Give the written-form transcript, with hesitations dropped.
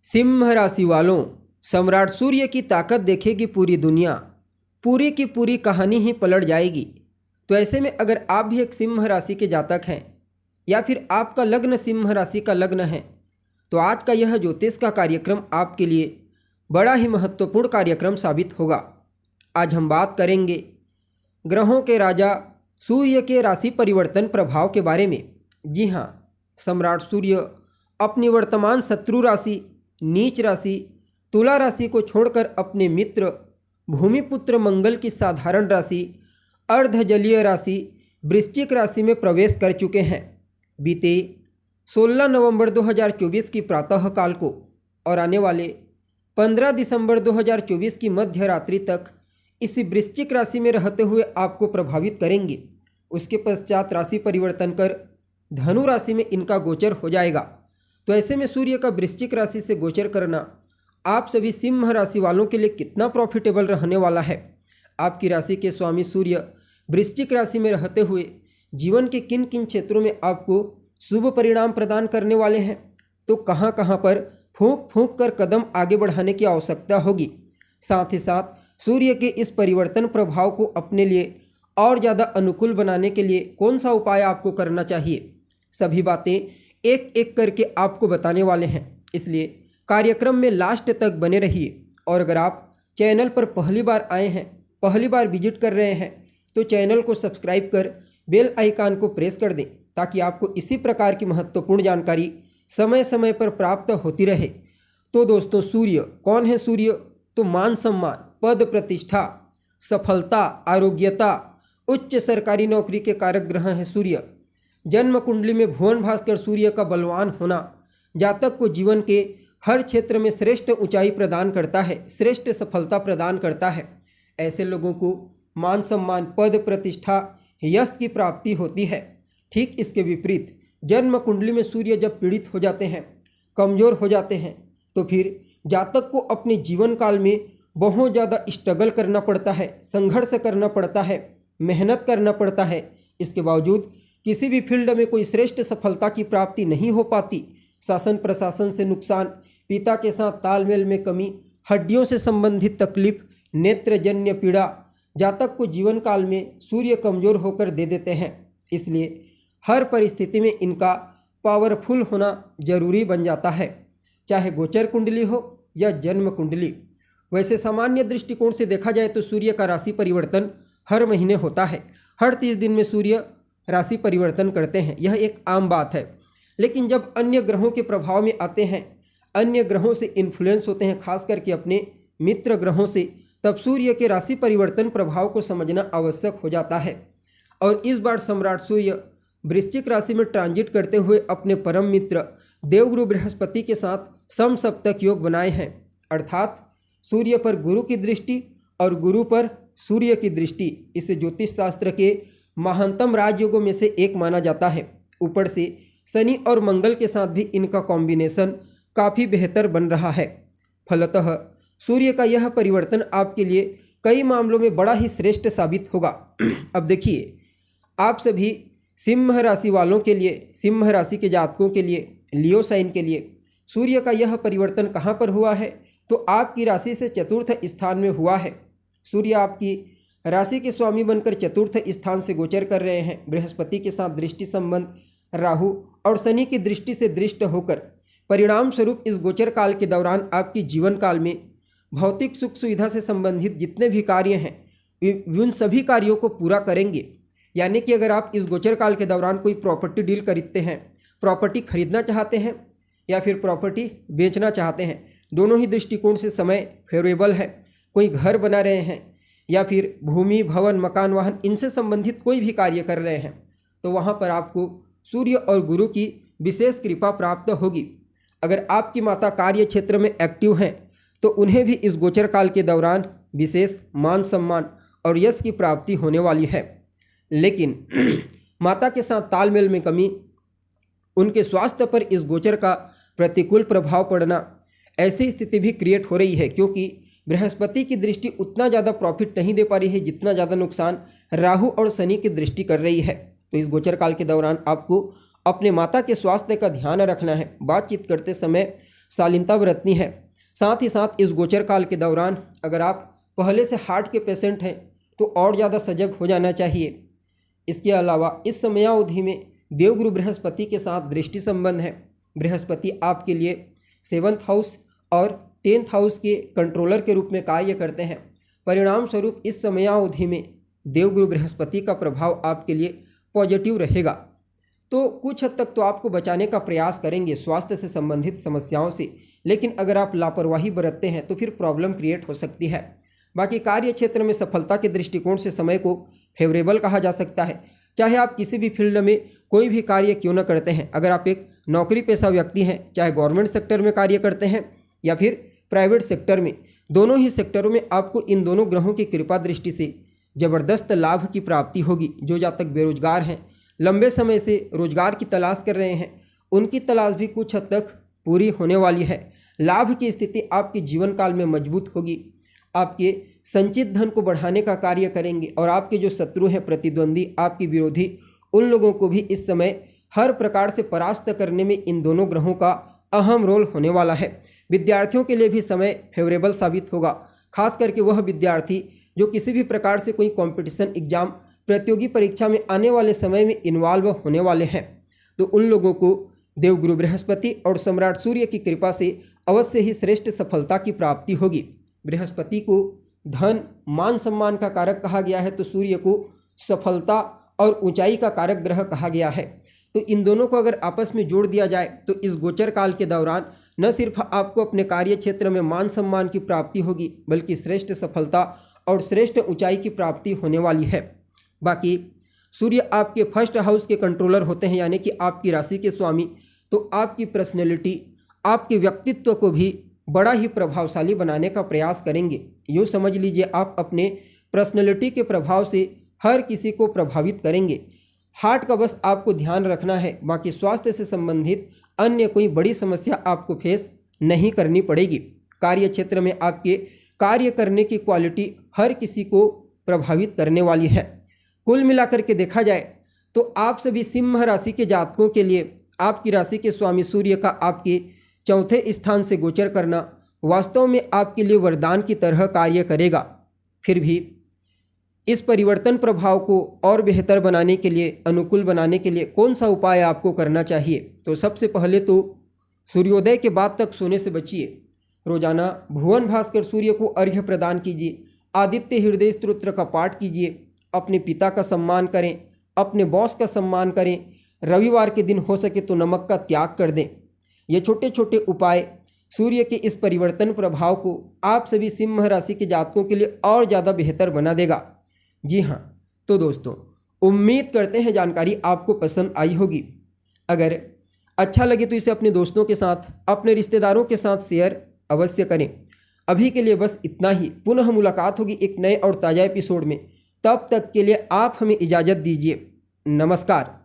सिंह राशि वालों, सम्राट सूर्य की ताकत देखेगी पूरी दुनिया, पूरी की पूरी कहानी ही पलट जाएगी। तो ऐसे में अगर आप भी एक सिंह राशि के जातक हैं या फिर आपका लग्न सिंह राशि का लग्न है, तो आज का यह ज्योतिष का कार्यक्रम आपके लिए बड़ा ही महत्वपूर्ण कार्यक्रम साबित होगा। आज हम बात करेंगे ग्रहों के राजा सूर्य के राशि परिवर्तन प्रभाव के बारे में। जी हाँ, सम्राट सूर्य अपनी वर्तमान शत्रु राशि नीच राशि तुला राशि को छोड़कर अपने मित्र भूमिपुत्र मंगल की साधारण राशि अर्धजलीय राशि वृश्चिक राशि में प्रवेश कर चुके हैं। बीते 16 नवंबर 2024 की प्रातः काल को और आने वाले 15 दिसंबर 2024 की मध्य रात्रि तक इसी वृश्चिक राशि में रहते हुए आपको प्रभावित करेंगे। उसके पश्चात राशि परिवर्तन कर धनु राशि में इनका गोचर हो जाएगा। तो ऐसे में सूर्य का वृश्चिक राशि से गोचर करना आप सभी सिंह राशि वालों के लिए कितना प्रॉफिटेबल रहने वाला है। आपकी राशि के स्वामी सूर्य वृश्चिक राशि में रहते हुए जीवन के किन किन क्षेत्रों में आपको शुभ परिणाम प्रदान करने वाले हैं, तो कहाँ कहाँ पर फूंक फूंक कर कदम आगे बढ़ाने की आवश्यकता होगी। साथ ही साथ सूर्य के इस परिवर्तन प्रभाव को अपने लिए और ज़्यादा अनुकूल बनाने के लिए कौन सा उपाय आपको करना चाहिए, सभी बातें एक एक करके आपको बताने वाले हैं। इसलिए कार्यक्रम में लास्ट तक बने रहिए। और अगर आप चैनल पर पहली बार आए हैं, पहली बार विजिट कर रहे हैं, तो चैनल को सब्सक्राइब कर बेल आइकन को प्रेस कर दें, ताकि आपको इसी प्रकार की महत्वपूर्ण जानकारी समय समय पर प्राप्त होती रहे। तो दोस्तों, सूर्य कौन है? सूर्य तो मान सम्मान, पद प्रतिष्ठा, सफलता, आरोग्यता, उच्च सरकारी नौकरी के कारक ग्रह हैं सूर्य। जन्म कुंडली में भुवन भास्कर सूर्य का बलवान होना जातक को जीवन के हर क्षेत्र में श्रेष्ठ ऊंचाई प्रदान करता है, श्रेष्ठ सफलता प्रदान करता है। ऐसे लोगों को मान सम्मान, पद प्रतिष्ठा, यश की प्राप्ति होती है। ठीक इसके विपरीत जन्म कुंडली में सूर्य जब पीड़ित हो जाते हैं, कमज़ोर हो जाते हैं, तो फिर जातक को अपने जीवन काल में बहुत ज़्यादा स्ट्रगल करना पड़ता है, संघर्ष करना पड़ता है, मेहनत करना पड़ता है। इसके बावजूद किसी भी फील्ड में कोई श्रेष्ठ सफलता की प्राप्ति नहीं हो पाती। शासन प्रशासन से नुकसान, पिता के साथ तालमेल में कमी, हड्डियों से संबंधित तकलीफ, नेत्रजन्य पीड़ा जातक को जीवन काल में सूर्य कमज़ोर होकर दे देते हैं। इसलिए हर परिस्थिति में इनका पावरफुल होना जरूरी बन जाता है, चाहे गोचर कुंडली हो या जन्म कुंडली। वैसे सामान्य दृष्टिकोण से देखा जाए तो सूर्य का राशि परिवर्तन हर महीने होता है। हर 30 दिन में सूर्य राशि परिवर्तन करते हैं, यह एक आम बात है। लेकिन जब अन्य ग्रहों के प्रभाव में आते हैं, अन्य ग्रहों से इन्फ्लुएंस होते हैं, खास करके अपने मित्र ग्रहों से, तब सूर्य के राशि परिवर्तन प्रभाव को समझना आवश्यक हो जाता है। और इस बार सम्राट सूर्य वृश्चिक राशि में ट्रांजिट करते हुए अपने परम मित्र देवगुरु बृहस्पति के साथ समसप्तक योग बनाए हैं। अर्थात सूर्य पर गुरु की दृष्टि और गुरु पर सूर्य की दृष्टि, इसे ज्योतिष शास्त्र के महानतम राजयोगों में से एक माना जाता है। ऊपर से शनि और मंगल के साथ भी इनका कॉम्बिनेशन काफ़ी बेहतर बन रहा है। फलतः सूर्य का यह परिवर्तन आपके लिए कई मामलों में बड़ा ही श्रेष्ठ साबित होगा। अब देखिए, आप सभी सिंह राशि वालों के लिए, सिंह राशि के जातकों के लिए, लियो साइन के लिए सूर्य का यह परिवर्तन कहाँ पर हुआ है, तो आपकी राशि से चतुर्थ स्थान में हुआ है। सूर्य आपकी राशि के स्वामी बनकर चतुर्थ स्थान से गोचर कर रहे हैं। बृहस्पति के साथ दृष्टि संबंध, राहु और शनि की दृष्टि से दृष्ट होकर परिणाम स्वरूप इस गोचर काल के दौरान आपकी जीवन काल में भौतिक सुख सुविधा से संबंधित जितने भी कार्य हैं, उन सभी कार्यों को पूरा करेंगे। यानी कि अगर आप इस गोचर काल के दौरान कोई प्रॉपर्टी डील खरीदते हैं, प्रॉपर्टी खरीदना चाहते हैं या फिर प्रॉपर्टी बेचना चाहते हैं, दोनों ही दृष्टिकोण से समय फेवरेबल है। कोई घर बना रहे हैं या फिर भूमि, भवन, मकान, वाहन, इनसे संबंधित कोई भी कार्य कर रहे हैं, तो वहाँ पर आपको सूर्य और गुरु की विशेष कृपा प्राप्त होगी। अगर आपकी माता कार्य क्षेत्र में एक्टिव हैं, तो उन्हें भी इस गोचर काल के दौरान विशेष मान सम्मान और यश की प्राप्ति होने वाली है। लेकिन माता के साथ तालमेल में कमी, उनके स्वास्थ्य पर इस गोचर का प्रतिकूल प्रभाव पड़ना, ऐसी स्थिति भी क्रिएट हो रही है, क्योंकि बृहस्पति की दृष्टि उतना ज़्यादा प्रॉफिट नहीं दे पा रही है जितना ज़्यादा नुकसान राहु और शनि की दृष्टि कर रही है। तो इस गोचर काल के दौरान आपको अपने माता के स्वास्थ्य का ध्यान रखना है। बातचीत करते समय शालीनता बरतनी है। साथ ही साथ इस गोचर काल के दौरान अगर आप पहले से हार्ट के पेशेंट हैं तो और ज़्यादा सजग हो जाना चाहिए। इसके अलावा इस समयावधि में देवगुरु बृहस्पति के साथ दृष्टि संबंध है। बृहस्पति आपके लिए 7th हाउस और 10th हाउस के कंट्रोलर के रूप में कार्य करते हैं। परिणाम स्वरूप इस समयावधि में देवगुरु बृहस्पति का प्रभाव आपके लिए पॉजिटिव रहेगा। तो कुछ हद तक तो आपको बचाने का प्रयास करेंगे स्वास्थ्य से संबंधित समस्याओं से, लेकिन अगर आप लापरवाही बरतते हैं तो फिर प्रॉब्लम क्रिएट हो सकती है। बाकी कार्य क्षेत्र में सफलता के दृष्टिकोण से समय को फेवरेबल कहा जा सकता है। चाहे आप किसी भी फील्ड में कोई भी कार्य क्यों न करते हैं, अगर आप एक नौकरी पेशा व्यक्ति हैं, चाहे गवर्नमेंट सेक्टर में कार्य करते हैं या फिर प्राइवेट सेक्टर में, दोनों ही सेक्टरों में आपको इन दोनों ग्रहों की कृपा दृष्टि से ज़बरदस्त लाभ की प्राप्ति होगी। जो जातक बेरोजगार हैं, लंबे समय से रोजगार की तलाश कर रहे हैं, उनकी तलाश भी कुछ हद तक पूरी होने वाली है। लाभ की स्थिति आपके जीवन काल में मजबूत होगी। आपके संचित धन को बढ़ाने का कार्य करेंगे और आपके जो शत्रु हैं, प्रतिद्वंदी, आपके विरोधी, उन लोगों को भी इस समय हर प्रकार से परास्त करने में इन दोनों ग्रहों का अहम रोल होने वाला है। विद्यार्थियों के लिए भी समय फेवरेबल साबित होगा। खास करके वह विद्यार्थी जो किसी भी प्रकार से कोई कंपटीशन एग्जाम, प्रतियोगी परीक्षा में आने वाले समय में इन्वॉल्व होने वाले हैं, तो उन लोगों को देवगुरु बृहस्पति और सम्राट सूर्य की कृपा से अवश्य ही श्रेष्ठ सफलता की प्राप्ति होगी। बृहस्पति को धन, मान सम्मान का कारक कहा गया है, तो सूर्य को सफलता और ऊंचाई का कारक ग्रह कहा गया है। तो इन दोनों को अगर आपस में जोड़ दिया जाए तो इस गोचर काल के दौरान न सिर्फ आपको अपने कार्य क्षेत्र में मान सम्मान की प्राप्ति होगी, बल्कि श्रेष्ठ सफलता और श्रेष्ठ ऊंचाई की प्राप्ति होने वाली है। बाकी सूर्य आपके 1st हाउस के कंट्रोलर होते हैं, यानी कि आपकी राशि के स्वामी, तो आपकी पर्सनैलिटी, आपके व्यक्तित्व को भी बड़ा ही प्रभावशाली बनाने का प्रयास करेंगे। यूँ समझ लीजिए आप अपने पर्सनैलिटी के प्रभाव से हर किसी को प्रभावित करेंगे। हार्ट का बस आपको ध्यान रखना है, बाकी स्वास्थ्य से संबंधित अन्य कोई बड़ी समस्या आपको फेस नहीं करनी पड़ेगी। कार्य क्षेत्र में आपके कार्य करने की क्वालिटी हर किसी को प्रभावित करने वाली है। कुल मिलाकर के देखा जाए तो आप सभी सिंह राशि के जातकों के लिए आपकी राशि के स्वामी सूर्य का आपके 4थे स्थान से गोचर करना वास्तव में आपके लिए वरदान की तरह कार्य करेगा। फिर भी इस परिवर्तन प्रभाव को और बेहतर बनाने के लिए, अनुकूल बनाने के लिए कौन सा उपाय आपको करना चाहिए? तो सबसे पहले तो सूर्योदय के बाद तक सोने से बचिए। रोजाना भुवन भास्कर सूर्य को अर्घ्य प्रदान कीजिए। आदित्य हृदय स्तोत्र का पाठ कीजिए। अपने पिता का सम्मान करें, अपने बॉस का सम्मान करें। रविवार के दिन हो सके तो नमक का त्याग कर दें। ये छोटे छोटे उपाय सूर्य के इस परिवर्तन प्रभाव को आप सभी सिंह राशि के जातकों के लिए और ज़्यादा बेहतर बना देगा। जी हाँ, तो दोस्तों उम्मीद करते हैं जानकारी आपको पसंद आई होगी। अगर अच्छा लगे तो इसे अपने दोस्तों के साथ, अपने रिश्तेदारों के साथ शेयर अवश्य करें। अभी के लिए बस इतना ही। पुनः मुलाकात होगी एक नए और ताज़ा एपिसोड में। तब तक के लिए आप हमें इजाज़त दीजिए। नमस्कार।